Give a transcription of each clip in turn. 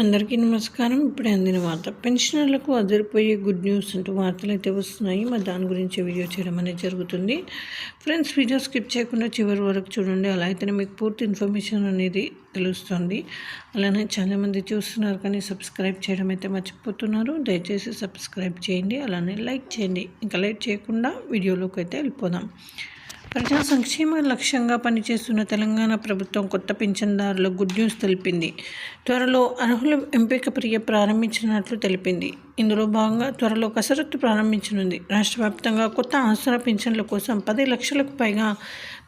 అందరికీ నమస్కారం. ఇప్పుడే అందిన వార్త. పెన్షనర్లకు అదిరిపోయే గుడ్ న్యూస్ అంటూ వార్తలు అయితే వస్తున్నాయి. మరి దాని గురించి వీడియో చేయడం అనేది జరుగుతుంది. ఫ్రెండ్స్, వీడియో స్కిప్ చేయకుండా చివరి వరకు చూడండి. అలా అయితేనే మీకు పూర్తి ఇన్ఫర్మేషన్ అనేది తెలుస్తుంది. అలానే చాలామంది చూస్తున్నారు కానీ సబ్స్క్రైబ్ చేయడం అయితే మర్చిపోతున్నారు. దయచేసి సబ్స్క్రైబ్ చేయండి, అలానే లైక్ చేయండి. ఇంకా లేట్ చేయకుండా వీడియోలోకి అయితే వెళ్ళిపోదాం. ప్రజా సంక్షేమ లక్ష్యంగా పనిచేస్తున్న తెలంగాణ ప్రభుత్వం కొత్త పింఛన్దారులకు గుడ్ న్యూస్ తెలిపింది. త్వరలో అర్హుల ఎంపిక ప్రక్రియ ప్రారంభించినట్లు తెలిపింది. ఇందులో భాగంగా త్వరలో కసరత్తు ప్రారంభించనుంది. రాష్ట్ర వ్యాప్తంగా కొత్త ఆసరా పింఛన్ల కోసం 10 లక్షలకు పైగా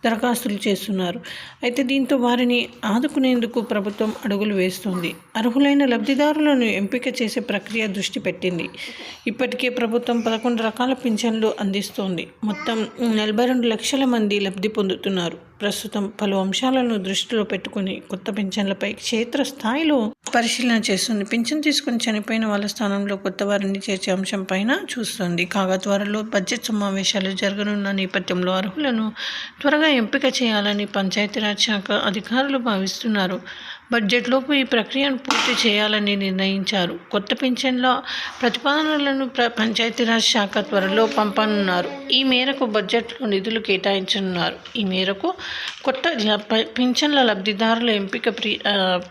దరఖాస్తులు చేస్తున్నారు. అయితే దీంతో వారిని ఆదుకునేందుకు ప్రభుత్వం అడుగులు వేస్తుంది. అర్హులైన లబ్ధిదారులను ఎంపిక చేసే ప్రక్రియ దృష్టి పెట్టింది. ఇప్పటికే ప్రభుత్వం 11 రకాల పింఛన్లు అందిస్తోంది. మొత్తం 42 లక్షల మంది లబ్ధి పొందుతున్నారు. ప్రస్తుతం పలు అంశాలను దృష్టిలో పెట్టుకుని కొత్త పింఛన్లపై క్షేత్రస్థాయిలో పరిశీలన చేస్తుంది. పింఛన్ తీసుకుని చనిపోయిన వాళ్ళ స్థానంలో కొత్త వారిని చేర్చే అంశంపైన చూస్తుంది. కాగా త్వరలో బడ్జెట్ సమావేశాలు జరగనున్న నేపథ్యంలో అర్హులను త్వరగా ఎంపిక చేయాలని పంచాయతీరాజ్ శాఖ అధికారులు భావిస్తున్నారు. బడ్జెట్లోపు ఈ ప్రక్రియను పూర్తి చేయాలని నిర్ణయించారు. కొత్త పింఛన్ల ప్రతిపాదనలను పంచాయతీరాజ్ శాఖ త్వరలో పంపనున్నారు. ఈ మేరకు బడ్జెట్లో నిధులు కేటాయించనున్నారు. ఈ మేరకు కొత్త పింఛన్ల లబ్ధిదారుల ఎంపిక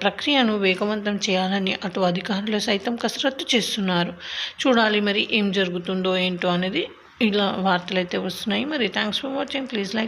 ప్రక్రియను వేగవంతం చేయాలని అటు అధికారులు సైతం కసరత్తు చేస్తున్నారు. చూడాలి మరి ఏం జరుగుతుందో ఏంటో అనేది. ఇలా వార్తలు అయితే వస్తున్నాయి. మరి thanks for watching. Please like.